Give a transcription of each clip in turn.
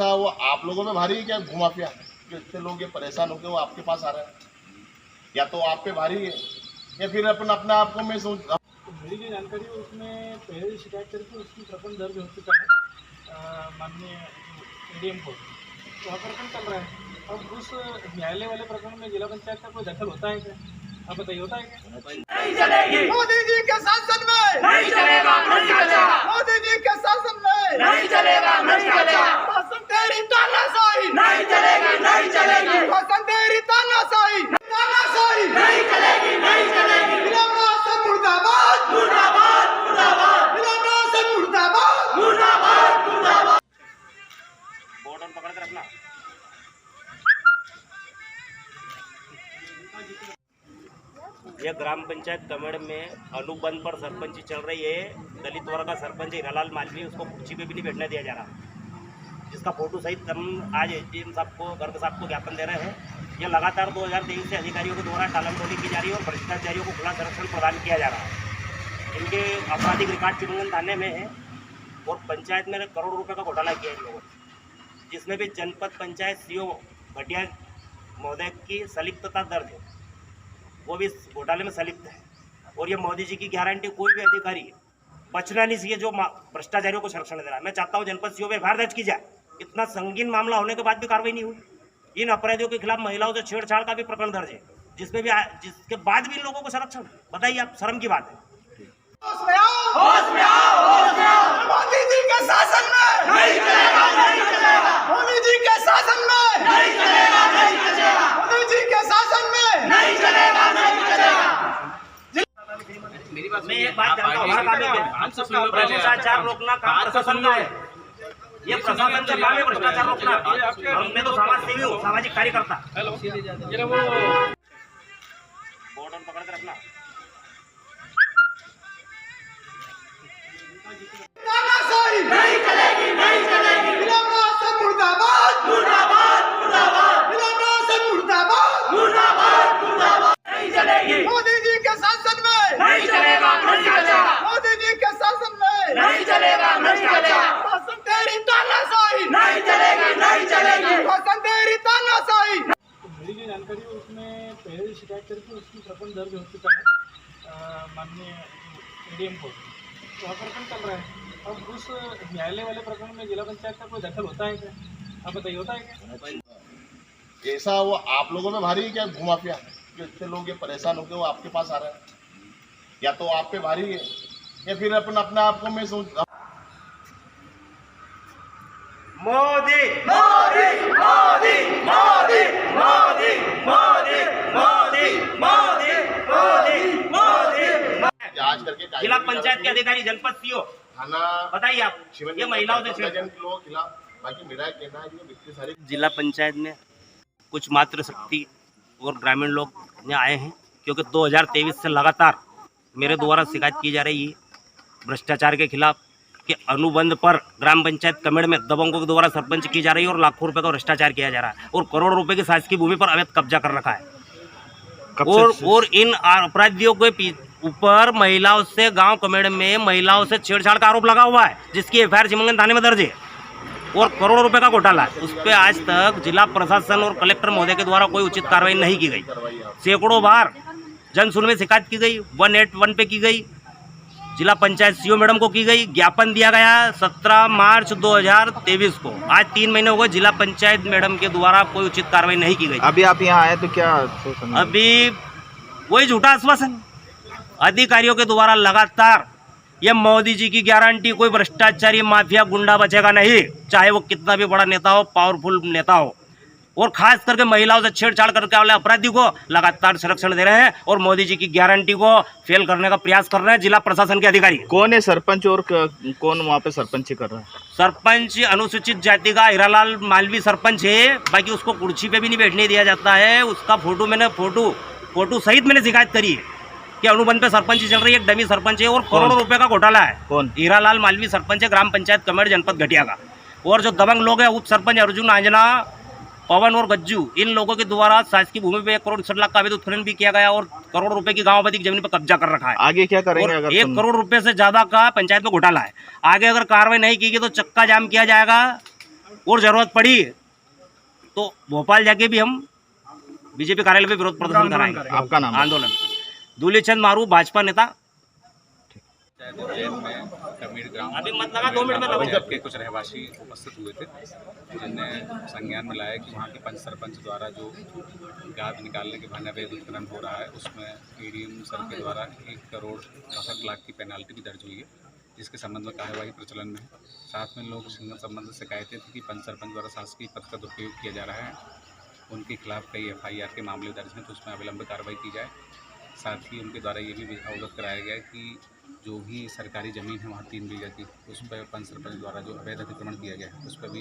ऐसा वो आप लोगों में भारी है क्या घुमाफिया, जो इतने लोग ये परेशान होकर वो आपके पास आ रहे हैं? या तो आप पे भारी है या फिर अपने आप को मैं सोच। मेरी जो जानकारी है उसमें पहले शिकायत करके उसकी प्रकरण दर्ज हो चुका है माननीय एडीएम को, तो वहाँ प्रकरण चल रहा है। अब उस न्यायालय वाले प्रकरण में जिला पंचायत का कोई दखल होता है क्या? आप बताइए, होता है क्या? नहीं चलेगी मोदी जी के शासन में, नहीं चलेगा, नहीं चलेगा मोदी जी के शासन में, नहीं चलेगा, नहीं चलेगा शासन तेरी तानाशाही, नहीं चलेगी, नहीं चलेगी शासन तेरी तानाशाही, तानाशाही नहीं चलेगी, नहीं चलेगी इलाहाबाद मुर्दाबाद, मुर्दाबाद, मुर्दाबाद इलाहाबाद मुर्दाबाद, मुर्दाबाद, मुर्दाबाद। बोर्ड ऑन पकड़ कर रखना। यह ग्राम पंचायत कमेड़ में अनुबंध पर सरपंची चल रही है। दलित वर्ग का सरपंच हीरालाल मालवी, उसको कुर्सी पे भी नहीं बैठने दिया जा रहा, जिसका फोटो सहित हम आज एसडीएम साहब को, गर्ग साहब को ज्ञापन दे रहे हैं। यह लगातार 2023 से अधिकारियों के द्वारा टालमटोली की जा रही है और भ्रष्टाचारियों को खुला संरक्षण प्रदान किया जा रहा है। इनके आपराधिक रिकॉर्ड चिरंगन थाने में है और पंचायत में करोड़ों रुपये का घोटाला किया इन लोगों ने, जिसमें भी जनपद पंचायत सीओ घटिया महोदय की संलिप्तता दर्ज है, वो भी इस घोटाले में संलिप्त है। और ये मोदी जी की गारंटी कोई भी अधिकारी बचना नहीं चाहिए जो भ्रष्टाचारियों को संरक्षण दे रहा है। मैं चाहता हूँ जनपद सीओ पे एफआईआर दर्ज की जाए। इतना संगीन मामला होने के बाद भी कार्रवाई नहीं हुई। इन अपराधियों के खिलाफ महिलाओं से छेड़छाड़ का भी प्रकरण दर्ज है, जिसमें भी जिसके बाद भी इन लोगों को संरक्षण। बताइए आप, शर्म की बात है। होश में आओ, होश में आओ, होश में आओ मोदी जी के शासन में, नहीं चलेगा, नहीं चलेगा मोदी जी के शासन में, नहीं चलेगा, नहीं चलेगा मोदी जी के शासन में, नहीं चलेगा, नहीं चलेगा। मैं एक बात जानता हूँ, हमारा काम है भ्रष्टाचार रोकना, काम प्रशासन का है। ये प्रशासन का काम है भ्रष्टाचार रोकना। मैं तो समाज सेवी हूँ, सामाजिक कार्यकर्ता। बोर्ड ऑन पकड़ कर रखना। तानाशाही नहीं चलेगी, नहीं चलेगी इलाहाबाद मुर्दाबाद, मुर्दाबाद, मुर्दाबाद इलाहाबाद मुर्दाबाद, मुर्दाबाद, मुर्दाबाद नहीं चलेगी मोदी जी के शासन में, नहीं चलेगा, नहीं चलेगा मोदी जी के शासन में, नहीं चलेगा, नहीं चलेगा शासन तेरी तानाशाही, नहीं चलेगी, नहीं चलेगी शासन तेरी तानाशाही। मेरी जो जानकारी है उसमें पहले शिकायत करके उसकी प्रकरण दर्ज हो चुका है माननीय एडीएम को, तो वहाँ प्रकरण चल रहा है। अब उस न्यायालय वाले प्रकरण में जिला पंचायत का कोई दखल होता है क्या? आप बताइए, होता है क्या? ऐसा वो आप लोगों में भारी है क्या घुमाफिया, जो इतने लोग ये परेशान होकर वो आपके पास आ रहे हैं? या तो आप पे भारी है या फिर अपने आप को मैं सोच। मोदी मोदी मोदी मोदी मोदी मोदी मोदी मोदी मोदी मोदी जांच करके जिला पंचायत के अधिकारी, जनपद सीओ, थाना बताइए आप, ये महिलाओं से के लोगों के खिलाफ। बाकी मेरा कहना है कि इतनी सारी जिला पंचायत में कुछ मातृशक्ति और ग्रामीण लोग यहाँ आए हैं, क्योंकि 2023 से लगातार मेरे द्वारा शिकायत की जा रही है भ्रष्टाचार के खिलाफ कि अनुबंध पर ग्राम पंचायत कमेड़ में दबंगों के द्वारा सरपंच की जा रही है और लाखों रुपए का भ्रष्टाचार किया जा रहा है और करोड़ों रुपए की शासकीय भूमि पर अवैध कब्जा कर रखा है। और इन अपराधियों के ऊपर महिलाओं से, गांव कमेड़ में महिलाओं से छेड़छाड़ का आरोप लगा हुआ है, जिसकी एफआईआर चिमंगन थाने में दर्ज है और करोड़ों रुपए का घोटाला है। उस पर आज तक जिला प्रशासन और कलेक्टर महोदय के द्वारा कोई उचित कार्रवाई नहीं की गई। सैकड़ों बार जन सुनवाई शिकायत की गई, 181 पे की गई, जिला पंचायत सीओ मैडम को की गई, ज्ञापन दिया गया 17 मार्च 2023 को। आज 3 महीने हो गए, जिला पंचायत मैडम के द्वारा कोई उचित कार्रवाई नहीं की गई। अभी आप यहाँ आए तो क्या अभी वही झूठा आश्वासन अधिकारियों के द्वारा लगातार, ये मोदी जी की गारंटी, कोई भ्रष्टाचारी माफिया गुंडा बचेगा नहीं, चाहे वो कितना भी बड़ा नेता हो, पावरफुल नेता हो। और खास करके महिलाओं से छेड़छाड़ करके वाले अपराधी को लगातार संरक्षण दे रहे हैं और मोदी जी की गारंटी को फेल करने का प्रयास कर रहे हैं जिला प्रशासन के अधिकारी। कौन है सरपंच और कौन वहाँ पे सरपंची कर रहा है? सरपंच अनुसूचित जाति का हीरालाल मालवी सरपंच है, बाकी उसको कुर्सी पे भी नहीं बैठने दिया जाता है। उसका फोटो सहित मैंने शिकायत करी है कि अनुबंध पे सरपंची चल रही है, एक डमी सरपंच है और करोड़ों रुपए का घोटाला है। कौन? हीरालाल मालवी सरपंच है, ग्राम पंचायत कमेड़, जनपद घटिया का। और जो दबंग लोग हैं, उप सरपंच अर्जुन आंजना, पवन और गज्जू, इन लोगों के द्वारा शासकीय भूमि पे 1 करोड़ 60 लाख का अवैध उत्खनन भी किया गया और करोड़ों रुपए की गांव की जमीन पर कब्जा कर रखा है। आगे क्या करेंगे? अगर 1 करोड़ रुपए से ज्यादा का पंचायत में घोटाला है। आगे अगर कार्रवाई नहीं की गई तो चक्का जाम किया जाएगा और ज़रूरत पड़ी तो भोपाल जाके भी हम बीजेपी कार्यालय पे विरोध प्रदर्शन कराएंगे। आपका नाम? आंदोलन दूलीचंद मारू, भाजपा नेता। उज्जैन में कमीर ग्राम अभी मत लगा, 2 मिनट में लगा। पंचायत के कुछ रहवासी उपस्थित हुए थे, जिनने संज्ञान में लाया कि वहाँ के पंच सरपंच द्वारा जो गाद निकालने के बहाने अवैध उत्खनन हो रहा है, उसमें एडीएम सर के द्वारा 1,62,00,000 की पेनाल्टी भी दर्ज हुई है, जिसके संबंध में कार्यवाही प्रचलन में है। साथ में लोग संबंधित शिकायतें थी कि पंच सरपंच द्वारा शासकीय पद का दुरुपयोग किया जा रहा है, उनके खिलाफ कई FIR के मामले दर्ज हैं, तो उसमें अविलंब कार्रवाई की जाए। साथ ही उनके द्वारा ये भी अवगत कराया गया कि जो भी सरकारी ज़मीन है वहाँ 3 बीघा की, उस पर पंच सरपंच द्वारा जो अवैध अतिक्रमण किया गया है, उस पर भी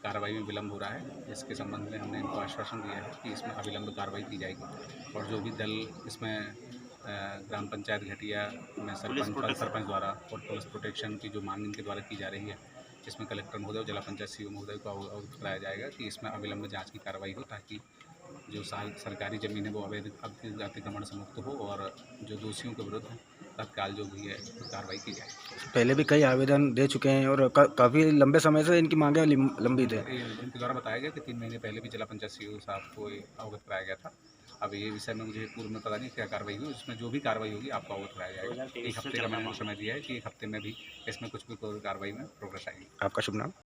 कार्रवाई में विलम्ब हो रहा है। इसके संबंध में हमने इनको आश्वासन दिया है कि इसमें अविलंब कार्रवाई की जाएगी और जो भी दल इसमें ग्राम पंचायत घटिया में सरपंच द्वारा और पुलिस प्रोटेक्शन की जो मांग इनके द्वारा की जा रही है, इसमें कलेक्टर महोदय और जिला पंचायत CO महोदय को अवगत कराया जाएगा कि इसमें अविलंब जाँच की कार्रवाई हो, ताकि जो सरकारी ज़मीन है वो अवैध अतिक्रमण से मुक्त हो और जो दोषियों के विरुद्ध तत्काल जो भी है कार्रवाई की जाए। पहले भी कई आवेदन दे चुके हैं और काफ़ी लंबे समय से इनकी मांगें लंबित है। इनके द्वारा बताया गया कि 3 महीने पहले भी जिला पंचायत CO साहब को अवगत कराया गया था। अब ये विषय में मुझे पूर्व में पता नहीं क्या कार्रवाई हुई, उसमें जो भी कार्रवाई होगी आपको अवगत कराया जाएगा। 1 हफ्ते का मैंने समय दिया है कि 1 हफ्ते में भी इसमें कुछ भी कार्रवाई में प्रोग्रेस आएगी। आपका शुभ नाम?